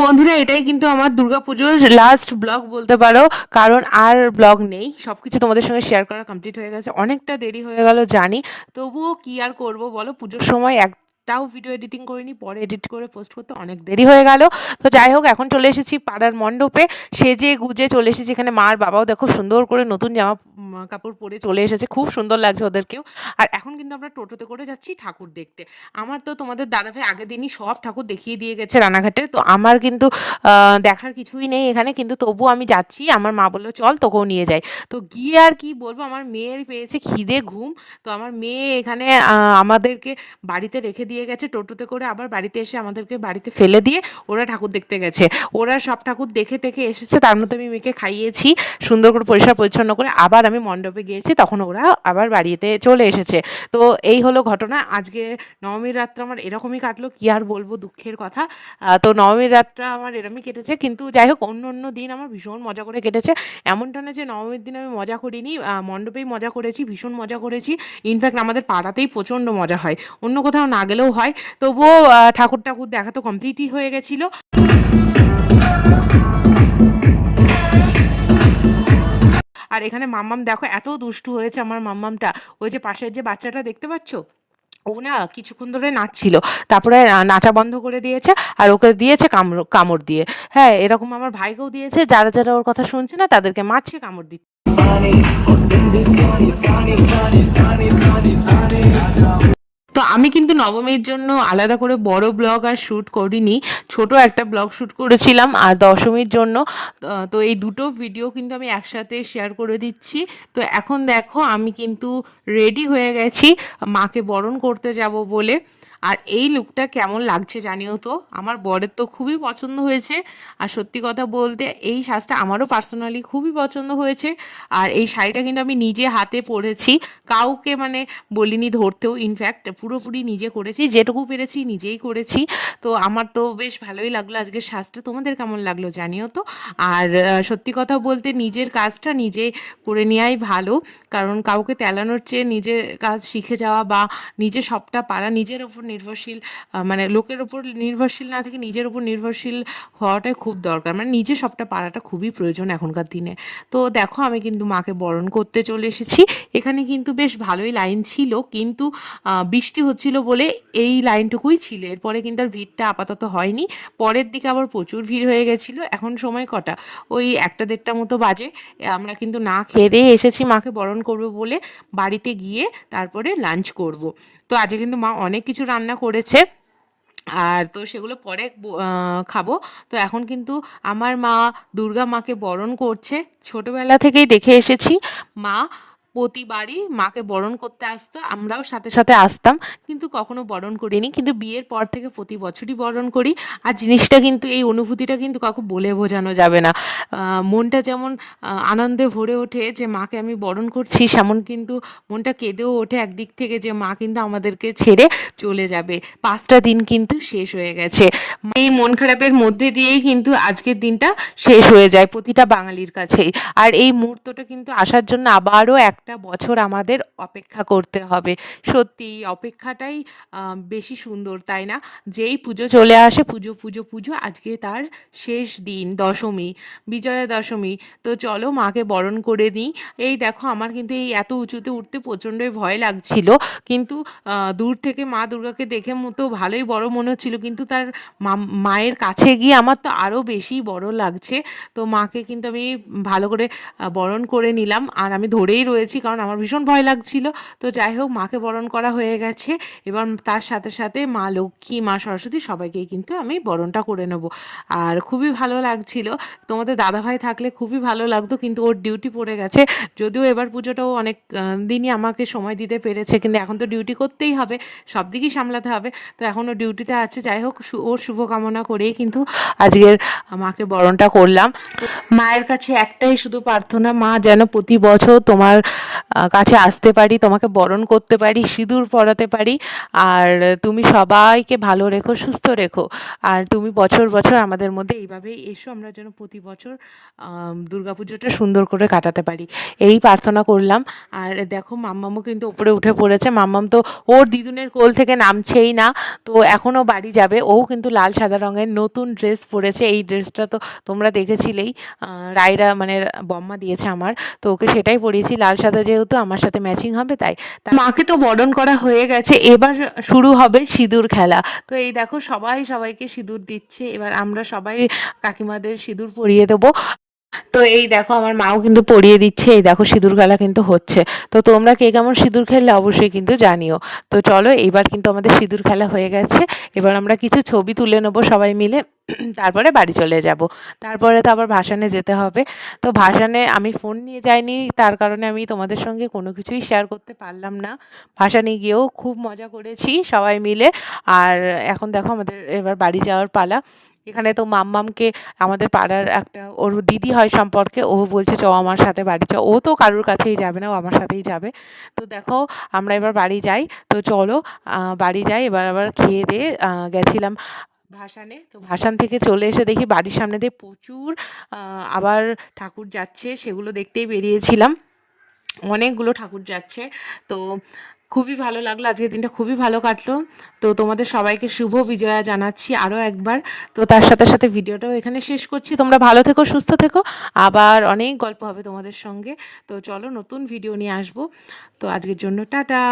বন্ধুরা, এটাই কিন্তু আমার দুর্গাপুজোর লাস্ট ব্লগ বলতে পারো। কারণ আর ব্লগ নেই, সব কিছু তোমাদের সঙ্গে শেয়ার করা কমপ্লিট হয়ে গেছে। অনেকটা দেরি হয়ে গেল জানি, তবুও কি আর করব বলো, পুজোর সময় একটাও ভিডিও এডিটিং করিনি, পরে এডিট করে পোস্ট করতে অনেক দেরি হয়ে গেল। তো যাই হোক, এখন চলে এসেছি পাড়ার মণ্ডপে, সেজে গুজে চলে এসেছি। এখানে মার বাবাও দেখো সুন্দর করে নতুন জামা কাপড় পরে চলে এসেছে, খুব সুন্দর লাগছে ওদেরকেও। আর এখন কিন্তু আমরা টোটোতে করে যাচ্ছি ঠাকুর দেখতে। আমার তো তোমাদের দাদাভাই আগের দিনই সব ঠাকুর দেখিয়ে দিয়ে গেছে রানাঘাটে, তো আমার কিন্তু দেখার কিছুই নেই এখানে, কিন্তু তবুও আমি যাচ্ছি। আমার মা বললো চল তোকেও নিয়ে যাই। তো গিয়ে আর কি বলবো, আমার মেয়ের পেয়েছে খিদে ঘুম। তো আমার মেয়ে এখানে আমাদেরকে বাড়িতে রেখে দিয়ে গেছে টোটোতে করে, আবার বাড়িতে এসে আমাদেরকে বাড়িতে ফেলে দিয়ে ওরা ঠাকুর দেখতে গেছে। ওরা সব ঠাকুর দেখে টেকে এসেছে, তার মধ্যে আমি মেয়েকে খাইয়েছি সুন্দর করে পরিষ্কার পরিচ্ছন্ন করে। আবার আমি মণ্ডপে গিয়েছি, তখন ওরা আবার বাড়িতে চলে এসেছে। তো এই হলো ঘটনা। আজকে নবমীর রাতটা আমার এরকমই কাটলো, কি আর বলবো, দুঃখের কথা। তো নবমীর রাতটা আমার এরমই কেটেছে, কিন্তু যাই হোক অন্য অন্য দিন আমার ভীষণ মজা করে কেটেছে। এমনটা না যে নবমীর দিন আমি মজা করিনি, মণ্ডপেই মজা করেছি, ভীষণ মজা করেছি। ইনফ্যাক্ট আমাদের পাড়াতেই প্রচণ্ড মজা হয়, অন্য কোথাও না গেলেও হয়। তবুও ঠাকুর ঠাকুর দেখা তো কমপ্লিটই হয়ে গেছিলো। আর এখানে মাম্মাম দেখো এত দুষ্টু হয়েছে আমার মাম্মামটা। ওই যে পাশের যে বাচ্চাটা দেখতে পাচ্ছ, ও না কিছুক্ষণ ধরে নাচছিল, তারপরে নাচা বন্ধ করে দিয়েছে, আর ওকে দিয়েছে কামড় কামড় দিয়ে। হ্যাঁ, এরকম আমার ভাইকেও দিয়েছে, যারা যারা ওর কথা শুনছে না তাদেরকে মারছে, কামড় দিচ্ছে। তো আমি কিন্তু নবমীর জন্য আলাদা করে বড় ব্লগ আর শ্যুট করিনি, ছোট একটা ব্লগ শ্যুট করেছিলাম। আর দশমীর জন্য তো এই দুটো ভিডিও কিন্তু আমি একসাথে শেয়ার করে দিচ্ছি। তো এখন দেখো আমি কিন্তু রেডি হয়ে গেছি মাকে বরণ করতে যাব বলে। আর এই লুকটা কেমন লাগছে জানিও তো, আমার বরের তো খুবই পছন্দ হয়েছে। আর সত্যি কথা বলতে এই সাজটা আমারও পার্সোনালি খুবই পছন্দ হয়েছে। আর এই শাড়িটা কিন্তু আমি নিজে হাতে পরেছি, কাউকে মানে বলিনি ধরতেও। ইনফ্যাক্ট পুরোপুরি নিজে করেছি, যেটুকু পেরেছি নিজেই করেছি। তো আমার তো বেশ ভালোই লাগলো আজকের সাজটা, তোমাদের কেমন লাগলো জানিও তো। আর সত্যি কথা বলতে নিজের কাজটা নিজে করে নেওয়াই ভালো, কারণ কাউকে তেলানোর চেয়ে নিজের কাজ শিখে যাওয়া বা নিজে সবটা পারা, নিজের ওপর নির্ভরশীল, মানে লোকের ওপর নির্ভরশীল না থেকে নিজের ওপর নির্ভরশীল হওয়াটাই খুব দরকার। মানে নিজে সবটা পারাটা খুবই প্রয়োজন এখনকার দিনে। তো দেখো আমি কিন্তু মাকে বরণ করতে চলে এসেছি। এখানে কিন্তু বেশ ভালোই লাইন ছিল, কিন্তু বৃষ্টি হচ্ছিল বলে এই লাইনটুকুই ছিল, এরপরে কিন্তু আর ভিড়টা আপাতত হয়নি। পরের দিকে আবার প্রচুর ভিড় হয়ে গেছিলো। এখন সময় কটা, ওই 1-1:30 মতো বাজে। আমরা কিন্তু না খেয়ে দিয়ে এসেছি মাকে বরণ করবো বলে, বাড়িতে গিয়ে তারপরে লাঞ্চ করব। তো আজকে কিন্তু মা অনেক কিছু রান্না করেছে, আর তো সেগুলো পরে খাবো। তো এখন কিন্তু আমার মা দুর্গা মাকে বরণ করছে। ছোটবেলা থেকেই দেখে এসেছি মা প্রতিবারই মাকে বরণ করতে আসতো, আমরাও সাথে সাথে আসতাম, কিন্তু কখনো বরণ করিনি। কিন্তু বিয়ের পর থেকে প্রতি বছরই বরণ করি। আর জিনিসটা কিন্তু, এই অনুভূতিটা কিন্তু কাউকে বলে বোঝানো যাবে না। মনটা যেমন আনন্দে ভরে ওঠে যে মাকে আমি বরণ করছি, সেমন কিন্তু মনটা কেঁদেও ওঠে একদিক থেকে যে মা কিন্তু আমাদেরকে ছেড়ে চলে যাবে। 5টা দিন কিন্তু শেষ হয়ে গেছে। এই মন খারাপের মধ্যে দিয়েই কিন্তু আজকের দিনটা শেষ হয়ে যায় প্রতিটা বাঙালির কাছেই। আর এই মুহূর্তটা কিন্তু আসার জন্য আবারও একটা বছর আমাদের অপেক্ষা করতে হবে। সত্যি এই অপেক্ষাটাই বেশি সুন্দর, তাই না? যেই পুজো চলে আসে, পুজো পুজো পুজো, আজকে তার শেষ দিন, দশমী, বিজয়া দশমী। তো চলো মাকে বরণ করে নিই। এই দেখো আমার কিন্তু এই এত উঁচুতে উঠতে প্রচণ্ডই ভয় লাগছিল, কিন্তু দূর থেকে মা দুর্গাকে দেখে মতো ভালোই বড় মনে হচ্ছিল, কিন্তু তার মায়ের কাছে গিয়ে আমার তো আরও বেশি বড় লাগছে। তো মাকে কিন্তু আমি ভালো করে বরণ করে নিলাম, আর আমি ধরেই রয়েছি কারণ আমার ভীষণ ভয় লাগছিল। তো যাই হোক, মাকে বরণ করা হয়ে গেছে। এবার তার সাথে সাথে মা লক্ষ্মী, মা সরস্বতী সবাইকেই কিন্তু আমি বরণটা করে নেব। আর খুবই ভালো লাগছিল। তোমাদের দাদাভাই থাকলে খুবই ভালো লাগতো, কিন্তু ওর ডিউটি পড়ে গেছে। যদিও এবার পুজোটাও অনেক দিনই আমাকে সময় দিতে পেরেছে, কিন্তু এখন তো ডিউটি করতেই হবে, সব দিকই সামলাতে হবে। তো এখনও ডিউটিতে আছে। যাই হোক, ওর শুভকামনা করেই কিন্তু আজকের মাকে বরণটা করলাম। মায়ের কাছে একটাই শুধু প্রার্থনা, মা যেন প্রতি বছর তোমার কাছে আসতে পারি, তোমাকে বরণ করতে পারি, সিঁদুর পরাতে পারি। আর তুমি সবাইকে ভালো রেখো, সুস্থ রেখো। আর তুমি বছর বছর আমাদের মধ্যে এইভাবেই এসো, আমরা যেন প্রতি বছর দুর্গাপুজোটা সুন্দর করে কাটাতে পারি, এই প্রার্থনা করলাম। আর দেখো মাম্মামও কিন্তু উপরে উঠে পড়েছে। মাম্মাম তো ওর দিদুনের কোল থেকে নামছেই না, তো এখনও বাড়ি যাবে। ও কিন্তু লাল সাদা রঙের নতুন ড্রেস পরেছে। এই ড্রেসটা তো তোমরা দেখেছিলেই, রায়রা মানে বম্মা দিয়েছে আমার, তো ওকে সেটাই পরিয়েছি, লাল সাদা যেহেতু আমার সাথে ম্যাচিং হবে তাই। মাকে তো বরণ করা হয়ে গেছে, এবার শুরু হবে সিঁদুর খেলা। তো এই দেখো সবাই সবাইকে সিঁদুর দিচ্ছে, এবার আমরা সবাই কাকিমাদের সিঁদুর পরিয়ে দেবো। তো এই দেখো আমার মাও কিন্তু পরিয়ে দিচ্ছে, এই দেখো সিঁদুর খেলা কিন্তু হচ্ছে। তো তোমরা কে কেমন সিঁদুর খেললে অবশ্যই কিন্তু জানিও। তো চলো, এইবার কিন্তু আমাদের সিঁদুর খেলা হয়ে গেছে। এবার আমরা কিছু ছবি তুলে নেবো সবাই মিলে, তারপরে বাড়ি চলে যাব। তারপরে তো আবার ভাসানে যেতে হবে। তো ভাসানে আমি ফোন নিয়ে যাইনি, তার কারণে আমি তোমাদের সঙ্গে কোনো কিছুই শেয়ার করতে পারলাম না। ভাসানে গিয়েও খুব মজা করেছি সবাই মিলে। আর এখন দেখো আমাদের এবার বাড়ি যাওয়ার পালা। এখানে তো মাম্মামকে, আমাদের পাড়ার একটা ওর দিদি হয় সম্পর্কে, ও বলছে চ আমার সাথে বাড়ি চ। ও তো কারোর কাছেই যাবে না, ও আমার সাথেই যাবে। তো দেখো আমরা এবার বাড়ি যাই। তো চলো বাড়ি যাই। এবার আবার খেয়ে দিয়ে গেছিলাম ভাসানে। তো ভাসান থেকে চলে এসে দেখি বাড়ির সামনে দিয়ে প্রচুর আবার ঠাকুর যাচ্ছে, সেগুলো দেখতেই বেরিয়েছিলাম। অনেকগুলো ঠাকুর যাচ্ছে। তো খুবই ভালো লাগলো, আজকের দিনটা খুবই ভালো কাটলো। তো তোমাদের সবাইকে শুভ বিজয়া জানাচ্ছি আরও একবার। তো তার সাথে সাথে ভিডিওটাও এখানে শেষ করছি। তোমরা ভালো থেকো, সুস্থ থেকো, আবার অনেক গল্প হবে তোমাদের সঙ্গে। তো চলো নতুন ভিডিও নিয়ে আসবো। তো আজকের জন্য টাটা।